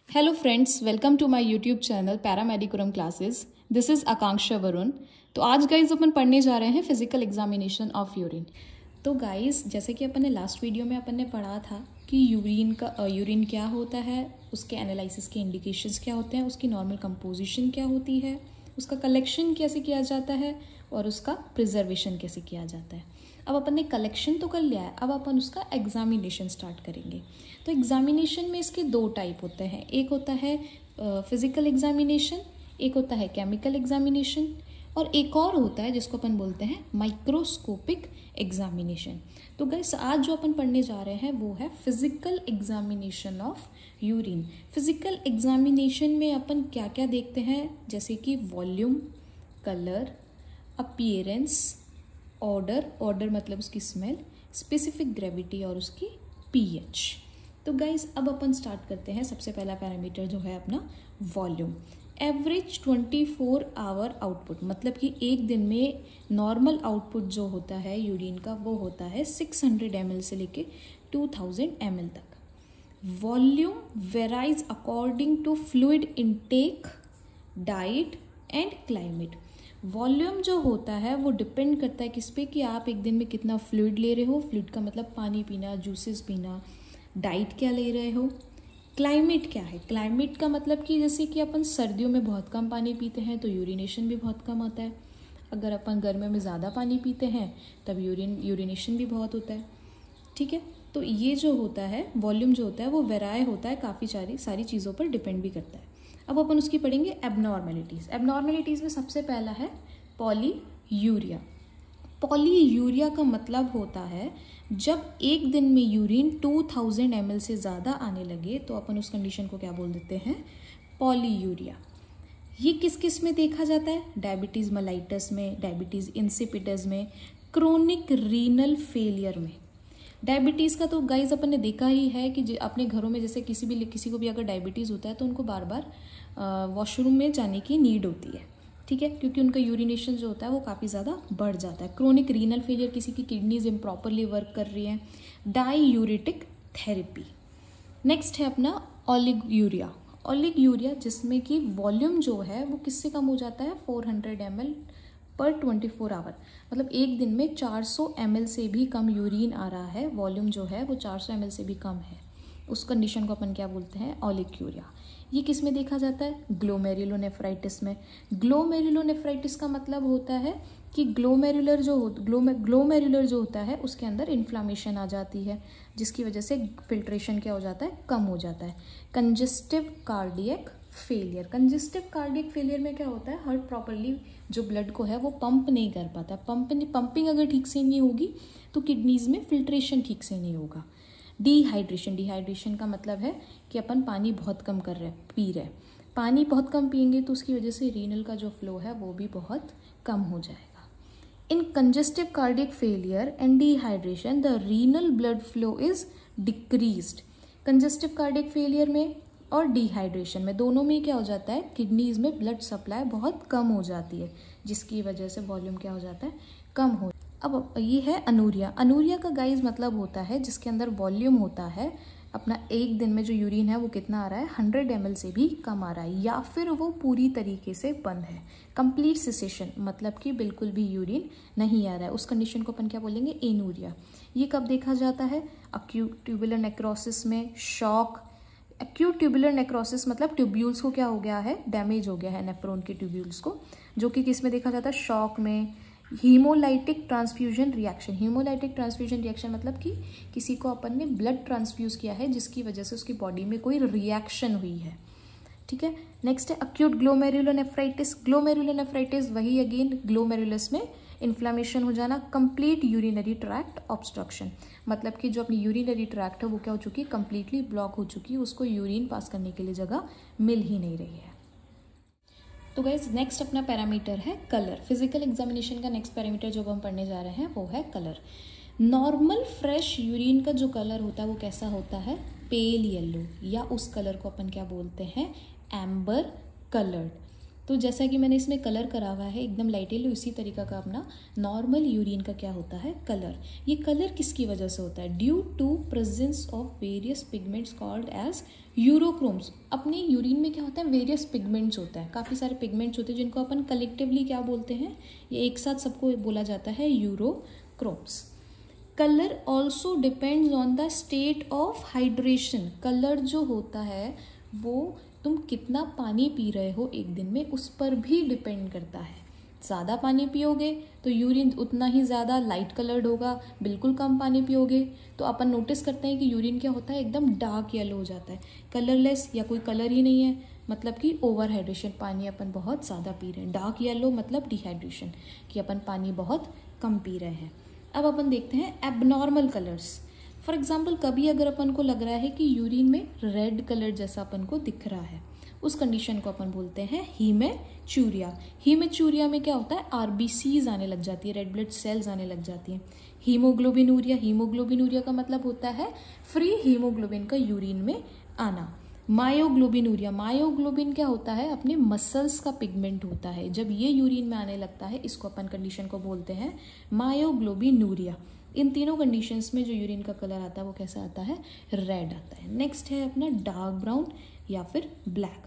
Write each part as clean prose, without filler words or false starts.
Hello friends, welcome to my YouTube channel Paramediculum classes. This is Akanksha Varun. तो आज guys अपन पढ़ने जा रहे हैं फिजिकल एग्जामिनेशन ऑफ यूरिन। तो गाइज जैसे कि अपन ने लास्ट वीडियो में अपन ने पढ़ा था कि यूरिन क्या होता है, उसके एनालिसिस के इंडिकेशंस क्या होते हैं, उसकी नॉर्मल कंपोजिशन क्या होती है, उसका कलेक्शन कैसे किया जाता है और उसका प्रिजर्वेशन कैसे किया जाता है। अब अपन ने कलेक्शन तो कर लिया है, अब अपन उसका एग्जामिनेशन स्टार्ट करेंगे। तो एग्जामिनेशन में इसके दो टाइप होते हैं, एक होता है फिजिकल एग्जामिनेशन, एक होता है केमिकल एग्जामिनेशन और एक और होता है जिसको अपन बोलते हैं माइक्रोस्कोपिक एग्जामिनेशन। तो गाइस आज जो अपन पढ़ने जा रहे हैं वो है physical examination of urine. Physical examination में अपन क्या क्या देखते हैं, जैसे कि वॉल्यूम, कलर, अपीयरेंस, ऑर्डर मतलब उसकी स्मेल, स्पेसिफिक ग्रेविटी और उसकी पीएच। तो गाइस अब अपन स्टार्ट करते हैं। सबसे पहला पैरामीटर जो है अपना वॉल्यूम। एवरेज 24 आवर आउटपुट, मतलब कि एक दिन में नॉर्मल आउटपुट जो होता है यूरिन का वो होता है 600 ml से लेके 2000 ml तक। Volume varies according to fluid intake, diet and climate. Volume जो होता है वो डिपेंड करता है किस पे, कि आप एक दिन में कितना फ्लूइड ले रहे हो। फ्लूइड का मतलब पानी पीना, जूसेस पीना। डाइट क्या ले रहे हो। क्लाइमेट क्या है, क्लाइमेट का मतलब कि जैसे कि अपन सर्दियों में बहुत कम पानी पीते हैं तो यूरिनेशन भी बहुत कम आता है। अगर अपन गर्मियों में ज़्यादा पानी पीते हैं तब यूरिनेशन भी बहुत होता है। ठीक है, तो ये जो होता है वॉल्यूम जो होता है वो वेराय होता है, काफ़ी सारी चीज़ों पर डिपेंड भी करता है। अब अपन उसकी पढ़ेंगे एबनॉर्मेलिटीज़। एबनॉर्मेलिटीज़ में सबसे पहला है पॉलीयूरिया। पॉलीयूरिया का मतलब होता है जब एक दिन में यूरिन 2000 ml से ज़्यादा आने लगे तो अपन उस कंडीशन को क्या बोल देते हैं, पॉलीयूरिया। ये किस किस में देखा जाता है, डायबिटीज़ मेलाइटस में, डायबिटीज़ इंसिपिडस में, क्रोनिक रीनल फेलियर में। डायबिटीज़ का तो गाइज अपन ने देखा ही है कि अपने घरों में जैसे किसी को भी अगर डायबिटीज़ होता है तो उनको बार बार वॉशरूम में जाने की नीड होती है। ठीक है, क्योंकि उनका यूरिनेशन जो होता है वो काफ़ी ज़्यादा बढ़ जाता है। क्रोनिक रीनल फेलियर, किसी की किडनीज इम्प्रॉपरली वर्क कर रही हैं। Diuretic therapy. नेक्स्ट है अपना ओलिगूरिया। ओलिगूरिया जिसमें कि वॉल्यूम जो है वो किससे कम हो जाता है, 400 ml पर 24 आवर, मतलब एक दिन में 400 ml से भी कम यूरिन आ रहा है। वॉल्यूम जो है वो 400 ml से भी कम है, उस कंडीशन को अपन क्या बोलते हैं, ओलिगूरिया। ये किस में देखा जाता है, ग्लोमेरुलोनेफ्राइटिस में। ग्लोमेरुलोनेफ्राइटिस का मतलब होता है कि ग्लोमेरुलर जो होता है उसके अंदर इन्फ्लामेशन आ जाती है, जिसकी वजह से फिल्ट्रेशन क्या हो जाता है, कम हो जाता है। Congestive cardiac failure. Congestive cardiac failure में क्या होता है, हार्ट प्रॉपरली जो ब्लड को है वो पंप नहीं कर पाता। पंपिंग अगर ठीक से नहीं होगी तो किडनीज में फिल्ट्रेशन ठीक से नहीं होगा। डिहाइड्रेशन का मतलब है कि अपन पानी बहुत कम पी रहे हैं। पानी बहुत कम पियेंगे तो उसकी वजह से रीनल का जो फ्लो है वो भी बहुत कम हो जाएगा। इन congestive cardiac failure and dehydration the renal blood flow is decreased. Congestive cardiac failure में और डिहाइड्रेशन में दोनों में क्या हो जाता है, किडनीज में ब्लड सप्लाई बहुत कम हो जाती है, जिसकी वजह से वॉल्यूम क्या हो जाता है, कम हो। अब ये है अनूरिया। अनूरिया का गाइज मतलब होता है जिसके अंदर वॉल्यूम होता है अपना एक दिन में जो यूरिन है वो कितना आ रहा है, 100 ml से भी कम आ रहा है, या फिर वो पूरी तरीके से बंद है, कंप्लीट सेसेशन, मतलब कि बिल्कुल भी यूरिन नहीं आ रहा है। उस कंडीशन को अपन क्या बोलेंगे, एनूरिया। ये कब देखा जाता है, अक्यूट ट्यूबुलर नेक्रोसिस में, शॉक। एक्यूट ट्यूबुलर नेक्रोसिस मतलब ट्यूब्यूल्स को क्या हो गया है, डैमेज हो गया है नेफ्रॉन के ट्यूब्यूल्स को, जो कि किस में देखा जाता है, शॉक में। Haemolytic transfusion reaction. Haemolytic transfusion reaction मतलब कि किसी को अपन ने ब्लड ट्रांसफ्यूज किया है जिसकी वजह से उसकी बॉडी में कोई रिएक्शन हुई है। ठीक है, नेक्स्ट है अक्यूट ग्लोमेरुलोनेफ्राइटिस। ग्लोमेरुलोनेफ्राइटिस वही अगेन ग्लोमेरुलस में इन्फ्लामेशन हो जाना, कंप्लीट यूरिनरी ट्रैक्ट ऑब्स्ट्रक्शन, मतलब कि जो अपनी यूरिनरी ट्रैक्ट है वो क्या हो चुकी है, कंप्लीटली ब्लॉक हो चुकी है, उसको यूरिन पास करने के लिए जगह मिल ही नहीं रही है। तो गाइज नेक्स्ट अपना पैरामीटर है कलर। फिजिकल एग्जामिनेशन का नेक्स्ट पैरामीटर जो हम पढ़ने जा रहे हैं वो है कलर। नॉर्मल फ्रेश यूरिन का जो कलर होता है वो कैसा होता है, पेल येलो, या उस कलर को अपन क्या बोलते हैं, एम्बर कलर्ड। तो जैसा कि मैंने इसमें कलर करा हुआ है एकदम लाइट येलो, इसी तरीका का अपना नॉर्मल यूरिन का क्या होता है, कलर। ये कलर किसकी वजह से होता है, due to presence of various pigments called as urochromes. अपने यूरिन में क्या होता है, वेरियस पिगमेंट्स होता है, काफ़ी सारे पिगमेंट्स होते हैं जिनको अपन कलेक्टिवली क्या बोलते हैं, ये एक साथ सबको बोला जाता है urochromes. Colour also depends on the state of hydration. Colour जो होता है वो तुम कितना पानी पी रहे हो एक दिन में उस पर भी डिपेंड करता है। ज़्यादा पानी पियोगे तो यूरिन उतना ही ज़्यादा लाइट कलर्ड होगा, बिल्कुल कम पानी पियोगे तो अपन नोटिस करते हैं कि यूरिन क्या होता है, एकदम डार्क येलो हो जाता है, कलरलेस या कोई कलर ही नहीं है, मतलब कि ओवर हाइड्रेशन, पानी अपन बहुत ज़्यादा पी रहे हैं। डार्क येलो मतलब डिहाइड्रेशन, कि अपन पानी बहुत कम पी रहे हैं। अब अपन देखते हैं एबनॉर्मल कलर्स। फॉर एग्जाम्पल कभी अगर अपन को लग रहा है कि यूरिन में रेड कलर जैसा अपन को दिख रहा है, उस कंडीशन को अपन बोलते हैं हीमेचूरिया। हीमेचूरिया में क्या होता है, आरबीसीज आने लग जाती है, रेड ब्लड सेल्स आने लग जाती हैं। हीमोग्लोबिनूरिया, हीमोग्लोबिनूरिया का मतलब होता है फ्री हीमोग्लोबिन का यूरिन में आना। मायोग्लोबिनूरिया, मायोग्लोबिन क्या होता है, अपने मसल्स का पिगमेंट होता है, जब ये यूरिन में आने लगता है इसको अपन कंडीशन को बोलते हैं मायोग्लोबिनूरिया। इन तीनों कंडीशंस में जो यूरिन का कलर आता है वो कैसा आता है, रेड आता है। नेक्स्ट है अपना डार्क ब्राउन या फिर ब्लैक।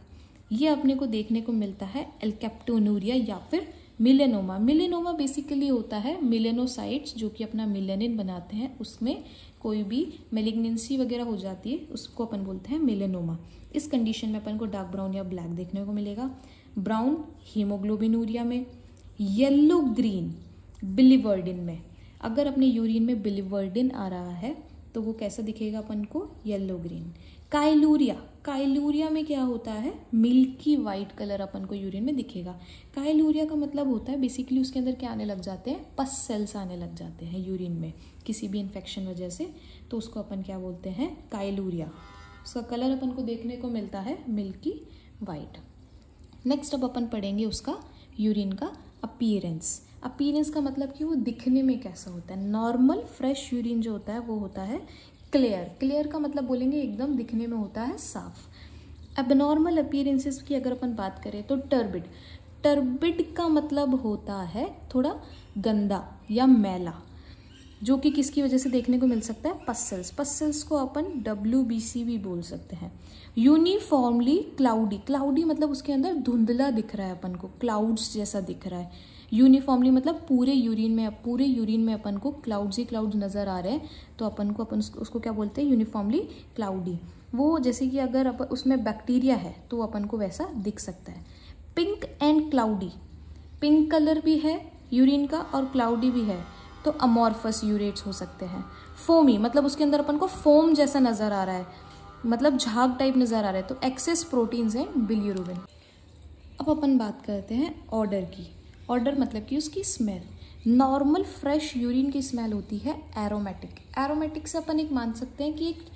ये अपने को देखने को मिलता है एल्केप्टोनूरिया या फिर मिलेनोमा। मिलेनोमा बेसिकली होता है मिलेनोसाइट्स जो कि अपना मिलेनिन बनाते हैं, उसमें कोई भी मेलिग्नेंसी वगैरह हो जाती है उसको अपन बोलते हैं मिलेनोमा। इस कंडीशन में अपन को डार्क ब्राउन या ब्लैक देखने को मिलेगा। ब्राउन हीमोग्लोबिनूरिया में, येलो ग्रीन बिलीवर्डिन में। अगर अपने यूरिन में बिलीवर्डिन आ रहा है तो वो कैसा दिखेगा अपन को, येलो ग्रीन। काइलूरिया, काइलूरिया में क्या होता है, मिल्की वाइट कलर अपन को यूरिन में दिखेगा। काइलूरिया का मतलब होता है बेसिकली उसके अंदर क्या आने लग जाते हैं, पस सेल्स आने लग जाते हैं यूरिन में किसी भी इन्फेक्शन वजह से, तो उसको अपन क्या बोलते हैं, काइलूरिया। उसका कलर अपन को देखने को मिलता है मिल्की वाइट। नेक्स्ट अब अपन पढ़ेंगे उसका यूरिन का अपीयरेंस। अपीयरेंस का मतलब कि वो दिखने में कैसा होता है। नॉर्मल फ्रेश यूरिन जो होता है वो होता है क्लियर। क्लियर का मतलब बोलेंगे एकदम दिखने में होता है साफ। एबनॉर्मल अपीयरेंसेस की अगर अपन बात करें तो टर्बिड। टर्बिड का मतलब होता है थोड़ा गंदा या मैला, जो कि किसकी वजह से देखने को मिल सकता है, पसल्स। पसल्स को अपन WBC भी बोल सकते हैं। यूनिफॉर्मली क्लाउडी, क्लाउडी मतलब उसके अंदर धुंधला दिख रहा है अपन को, क्लाउड्स जैसा दिख रहा है। यूनिफॉर्मली मतलब पूरे यूरिन में अपन को क्लाउड्स ही क्लाउड्स नज़र आ रहे हैं, तो अपन उसको क्या बोलते हैं, यूनिफॉर्मली क्लाउडी। वो जैसे कि अगर उसमें बैक्टीरिया है तो अपन को वैसा दिख सकता है। Pink and cloudy, pink colour भी है यूरिन का और क्लाउडी भी है, तो अमॉर्फस यूरेट्स हो सकते हैं। फोमी मतलब उसके अंदर अपन को फोम जैसा नज़र आ रहा है, मतलब झाग टाइप नज़र आ रहा है, तो एक्सेस प्रोटीन्स हैं बिलिरुबिन। अब अपन बात करते हैं ऑर्डर की। ऑर्डर मतलब कि उसकी स्मेल। नॉर्मल फ्रेश यूरिन की स्मेल होती है एरोमेटिक। एरोमेटिक से अपन एक मान सकते हैं कि एक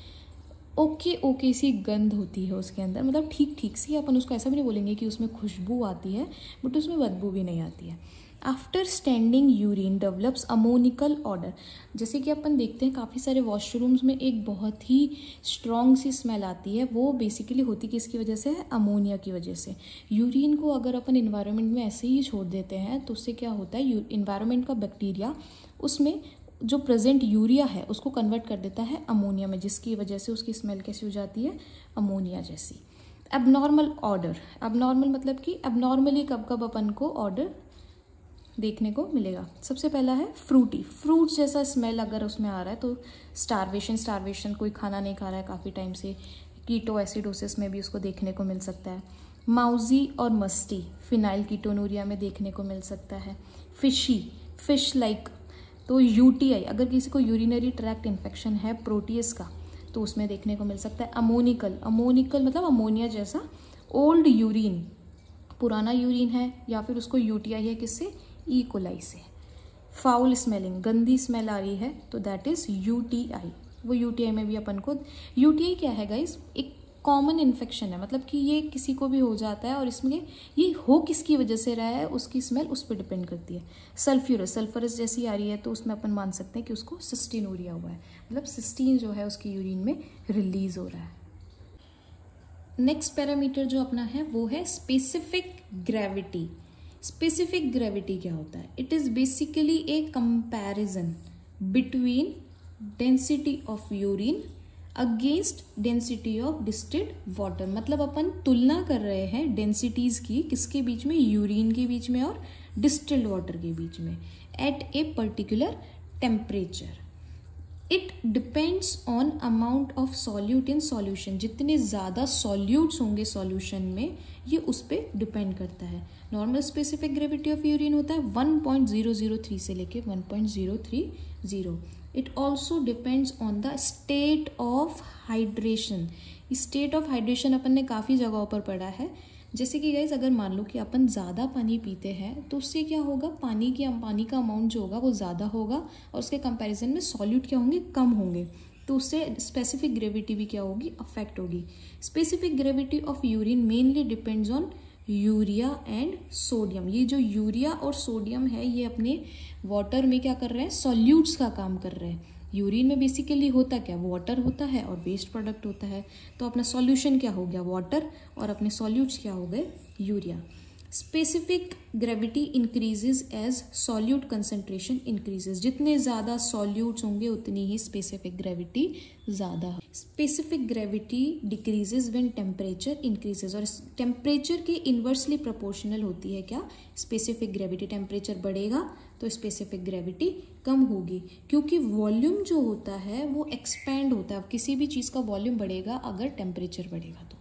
ओके सी गंध होती है उसके अंदर, मतलब ठीक ठीक सी। अपन उसको ऐसा भी नहीं बोलेंगे कि उसमें खुशबू आती है, बट उसमें बदबू भी नहीं आती है। After standing urine develops ammoniacal order. जैसे कि अपन देखते हैं काफ़ी सारे वॉशरूम्स में एक बहुत ही स्ट्रॉन्ग सी स्मेल आती है, वो बेसिकली होती किसकी वजह से है, अमोनिया की वजह से। यूरिन को अगर अपन इन्वायरमेंट में ऐसे ही छोड़ देते हैं तो उससे क्या होता है, इन्वायरमेंट का बैक्टीरिया उसमें जो प्रेजेंट यूरिया है उसको कन्वर्ट कर देता है अमोनिया में, जिसकी वजह से उसकी स्मेल कैसी हो जाती है, अमोनिया जैसी। एबनॉर्मल ऑर्डर, एबनॉर्मल मतलब कि एबनॉर्मली कब कब अपन को ऑर्डर देखने को मिलेगा। सबसे पहला है फ्रूटी, फ्रूट जैसा स्मेल अगर उसमें आ रहा है तो स्टारवेशन, कोई खाना नहीं खा रहा है काफ़ी टाइम से, कीटो एसिडोसिस में भी उसको देखने को मिल सकता है। माउजी और मस्टी फिनाइल कीटोनूरिया में देखने को मिल सकता है। फिशी, फिश लाइक, तो यूटीआई अगर किसी को यूरिनरी ट्रैक्ट इन्फेक्शन है प्रोटीज का तो उसमें देखने को मिल सकता है। अमोनिकल, अमोनिकल मतलब अमोनिया जैसा। ओल्ड यूरिन, पुराना यूरिन है या फिर उसको यूटीआई है किससे, ई कोलाई से। फाउल स्मेलिंग, गंदी स्मेल आ रही है तो दैट इज यूटीआई। वो यूटीआई में भी अपन को, यूटीआई क्या है गाइस, एक कॉमन इन्फेक्शन है, मतलब कि ये किसी को भी हो जाता है और इसमें ये हो किसकी वजह से रहा है उसकी स्मेल उस पर डिपेंड करती है। सल्फ्यूरस जैसी आ रही है तो उसमें अपन मान सकते हैं कि उसको सिस्टीनूरिया हुआ है, मतलब सिस्टीन जो है उसकी यूरिन में रिलीज हो रहा है। नेक्स्ट पैरामीटर जो अपना है वो है स्पेसिफिक ग्रेविटी। स्पेसिफिक ग्रेविटी क्या होता है? It is basically A comparison between density of urine against density of distilled water. मतलब अपन तुलना कर रहे हैं डेंसिटीज की, किसके बीच में? यूरिन के बीच में और डिस्टिल्ड वाटर के बीच में, at a particular temperature. It depends on amount of solute in solution. जितने ज़्यादा सॉल्यूट्स होंगे सॉल्यूशन में, ये उस पर डिपेंड करता है। Normal specific gravity of urine होता है 1.003 से लेके 1.030। It also depends on the state of hydration. State of hydration अपन ने काफ़ी जगहों पर पढ़ा है। जैसे कि गाइज अगर मान लो कि अपन ज़्यादा पानी पीते हैं तो उससे क्या होगा, पानी का अमाउंट जो होगा वो ज़्यादा होगा और उसके कंपैरिजन में सॉल्यूट क्या होंगे, कम होंगे, तो उससे स्पेसिफिक ग्रेविटी भी क्या होगी, अफेक्ट होगी। Specific gravity of urine mainly depends on urea and sodium. ये जो यूरिया और सोडियम है ये अपने वाटर में क्या कर रहे हैं, सॉल्यूट्स का काम कर रहे हैं। यूरिन में बेसिकली होता क्या, वाटर होता है और वेस्ट प्रोडक्ट होता है। तो अपना सॉल्यूशन क्या हो गया, वाटर, और अपने सॉल्यूट्स क्या हो गए, urea. Specific gravity increases as solute concentration increases. जितने ज़्यादा सॉल्यूट्स होंगे उतनी ही स्पेसिफिक ग्रेविटी ज़्यादा। Specific gravity decreases when temperature increases. और टेम्परेचर के इन्वर्सली प्रोपोर्शनल होती है क्या, स्पेसिफिक ग्रेविटी। टेम्परेचर बढ़ेगा तो स्पेसिफिक ग्रेविटी कम होगी, क्योंकि वॉल्यूम जो होता है वो एक्सपैंड होता है। किसी भी चीज़ का वॉल्यूम बढ़ेगा अगर टेम्परेचर बढ़ेगा तो।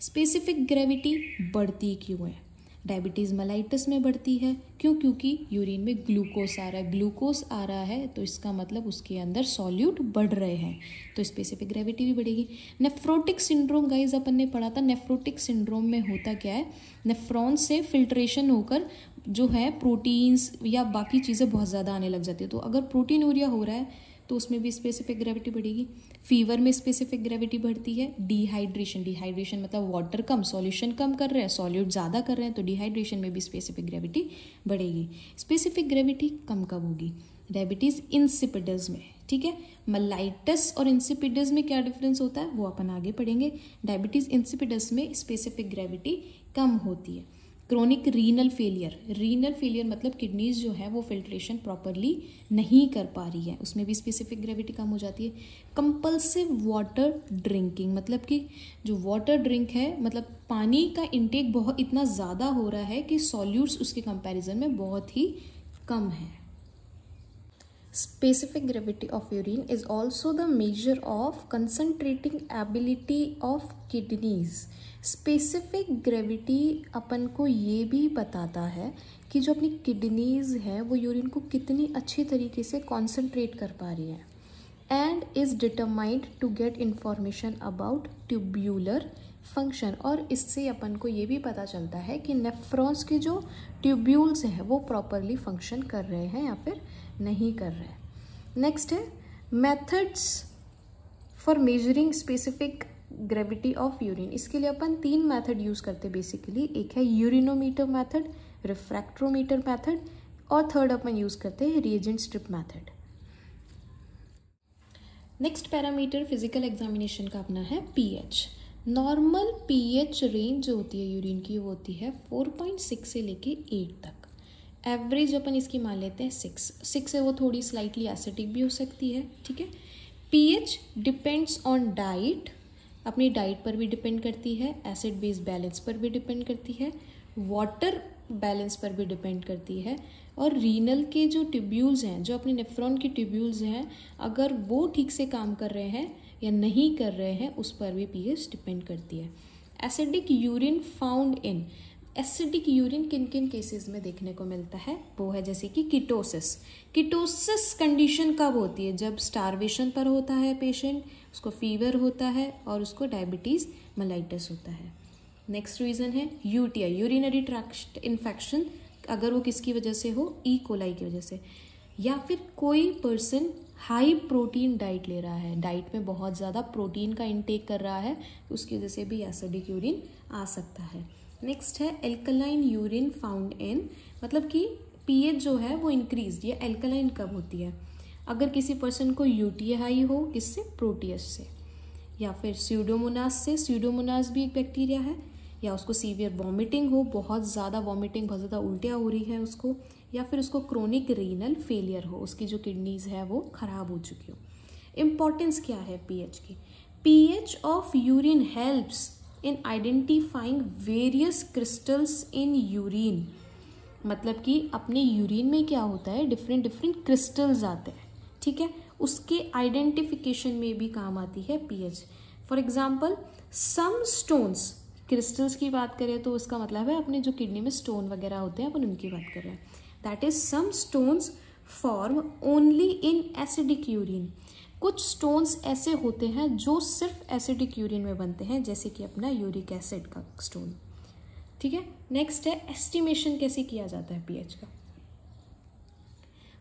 स्पेसिफिक ग्रेविटी बढ़ती क्यों है? डायबिटीज़ मेलाइटस में बढ़ती है क्यों? क्योंकि यूरिन में ग्लूकोज आ रहा है। ग्लूकोज आ रहा है तो इसका मतलब उसके अंदर सॉल्यूट बढ़ रहे हैं, तो स्पेसिफिक ग्रेविटी भी बढ़ेगी। नेफ्रोटिक सिंड्रोम गाइज अपन ने पढ़ा था। नेफ्रोटिक सिंड्रोम में होता क्या है, नेफ्रॉन से फिल्ट्रेशन होकर जो है प्रोटीन्स या बाकी चीज़ें बहुत ज़्यादा आने लग जाती है। तो अगर प्रोटीन यूरिया हो रहा है तो उसमें भी स्पेसिफिक ग्रेविटी बढ़ेगी। फीवर में स्पेसिफिक ग्रेविटी बढ़ती है। डिहाइड्रेशन मतलब वाटर कम, सॉल्यूशन कम कर रहे हैं, सॉल्यूट ज़्यादा कर रहे हैं, तो डिहाइड्रेशन में भी स्पेसिफिक ग्रेविटी बढ़ेगी। स्पेसिफिक ग्रेविटी कम कब होगी? डायबिटीज़ इंसिपिडस में, ठीक है। मेलाइटस और इंसिपिडस में क्या डिफरेंस होता है वो अपन आगे पढ़ेंगे। डायबिटीज़ इंसिपिडस में स्पेसिफिक ग्रेविटी कम होती है। क्रोनिक रीनल फेलियर मतलब किडनीज जो है वो फिल्ट्रेशन प्रॉपरली नहीं कर पा रही है, उसमें भी स्पेसिफिक ग्रेविटी कम हो जाती है। कंपल्सिव वाटर ड्रिंकिंग मतलब कि जो वाटर ड्रिंक है, मतलब पानी का इंटेक बहुत इतना ज़्यादा हो रहा है कि सॉल्यूट्स उसके कंपैरिजन में बहुत ही कम है। Specific gravity of urine is also the measure of concentrating ability of kidneys. Specific gravity अपन को ये भी बताता है कि जो अपनी किडनीज हैं वो यूरिन को कितनी अच्छी तरीके से कॉन्सेंट्रेट कर पा रही हैं, and is determined to get information about tubular function. और इससे अपन को ये भी पता चलता है कि नेफ्रॉन्स के जो ट्यूब्यूल्स हैं वो प्रॉपरली फंक्शन कर रहे हैं या फिर नहीं कर रहे हैं। नेक्स्ट है methods for measuring specific gravity of urine. इसके लिए अपन 3 मेथड यूज़ करते हैं बेसिकली। एक है यूरिनोमीटर मेथड, रिफ्रैक्ट्रोमीटर मेथड, और थर्ड अपन यूज़ करते हैं reagent strip method. Next parameter physical examination का अपना है पीएच। नॉर्मल पीएच रेंज जो होती है यूरिन की वो होती है 4.6 से लेके 8 तक। एवरेज अपन इसकी मान लेते हैं 6 है, वो थोड़ी स्लाइटली एसिडिक भी हो सकती है, ठीक है। पीएच डिपेंड्स ऑन डाइट, अपनी डाइट पर भी डिपेंड करती है, एसिड बेस बैलेंस पर भी डिपेंड करती है, वाटर बैलेंस पर भी डिपेंड करती है, और रीनल के जो ट्यूब्यूल्स हैं, जो अपने नेफ्रॉन के ट्यूब्यूल्स हैं, अगर वो ठीक से काम कर रहे हैं या नहीं कर रहे हैं उस पर भी पीएच डिपेंड करती है। Acidic urine found in, acidic urine किन किन केसेस में देखने को मिलता है वो है जैसे कि कीटोसिस कंडीशन कब होती है? जब स्टारवेशन पर होता है पेशेंट, उसको फीवर होता है और उसको डायबिटीज़ मेलाइटस होता है। नेक्स्ट रीज़न है यूटीआई, यूरिनरी ट्रैक्ट इन्फेक्शन, अगर वो किसकी वजह से हो, ई कोलाई की वजह से, या फिर कोई पर्सन हाई प्रोटीन डाइट ले रहा है, डाइट में बहुत ज़्यादा प्रोटीन का इंटेक कर रहा है, उसकी वजह से भी एसिडिक यूरिन आ सकता है। नेक्स्ट है एल्कलाइन यूरिन फाउंड इन, मतलब कि पीएच जो है वो इंक्रीज या एल्कलाइन कब होती है? अगर किसी पर्सन को यूटीआई हो, किससे? प्रोटीयस से, या फिर स्यूडोमोनास से, स्यूडोमोनास भी एक बैक्टीरिया है, या उसको सीवियर वॉमिटिंग हो, बहुत ज़्यादा वॉमिटिंग, बहुत ज़्यादा उल्टियाँ हो रही है उसको, या फिर उसको क्रोनिक रीनल फेलियर हो, उसकी जो किडनीज है वो ख़राब हो चुकी हो। इम्पॉर्टेंस क्या है पीएच की? PH of urine helps in identifying various crystals in urine. मतलब कि अपने यूरिन में क्या होता है, डिफरेंट डिफरेंट क्रिस्टल्स आते हैं, ठीक है, उसके आइडेंटिफिकेशन में भी काम आती है pH. For example some stones, crystals की बात करें तो उसका मतलब है अपने जो किडनी में स्टोन वगैरह होते हैं अपन उनकी बात कर रहे हैं। That is some stones form only in acidic urine. कुछ स्टोन्स ऐसे होते हैं जो सिर्फ एसिडिक यूरिन में बनते हैं, जैसे कि अपना यूरिक एसिड का स्टोन, ठीक है। नेक्स्ट है एस्टिमेशन कैसे किया जाता है पीएच का।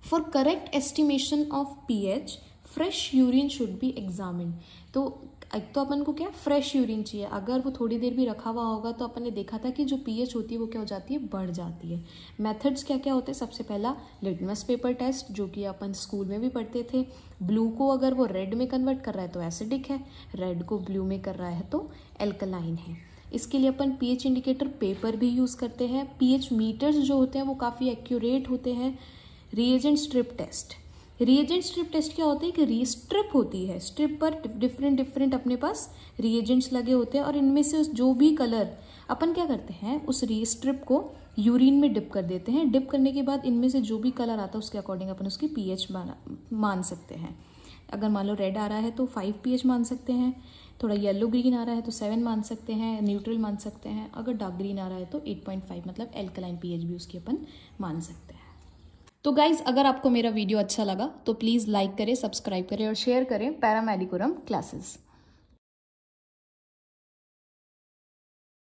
For correct estimation of pH fresh urine should be examined. तो एक तो अपन को क्या फ्रेश यूरिन चाहिए, अगर वो थोड़ी देर भी रखा हुआ होगा तो अपन ने देखा था कि जो पीएच होती है वो क्या हो जाती है, बढ़ जाती है। मेथड्स क्या क्या होते हैं? सबसे पहला लिटमस पेपर टेस्ट, जो कि अपन स्कूल में भी पढ़ते थे। ब्लू को अगर वो रेड में कन्वर्ट कर रहा है तो एसिडिक है, रेड को ब्लू में कर रहा है तो एल्कलाइन है। इसके लिए अपन पीएच इंडिकेटर पेपर भी यूज़ करते हैं। पीएच मीटर्स जो होते हैं वो काफ़ी एक्यूरेट होते हैं। Reagent strip test, reagent strip test क्या होता है कि स्ट्रिप होती है, स्ट्रिप पर डिफरेंट डिफरेंट अपने पास रिएजेंट्स लगे होते हैं और इनमें से जो भी कलर अपन क्या करते हैं उस स्ट्रिप को यूरिन में डिप कर देते हैं। डिप करने के बाद इनमें से जो भी कलर आता है उसके अकॉर्डिंग अपन उसकी पीएच मान सकते हैं। अगर मान लो रेड आ रहा है तो 5 पीएच मान सकते हैं, थोड़ा येलो ग्रीन आ रहा है तो 7 मान सकते हैं, न्यूट्रल मान सकते हैं, अगर डार्क ग्रीन आ रहा है तो 8.5 मतलब एल्कलाइन पीएच भी उसकी अपन मान सकते हैं। तो गाइज अगर आपको मेरा वीडियो अच्छा लगा तो प्लीज़ लाइक करें, सब्सक्राइब करें और शेयर करें पैरामेडिकुरम क्लासेस।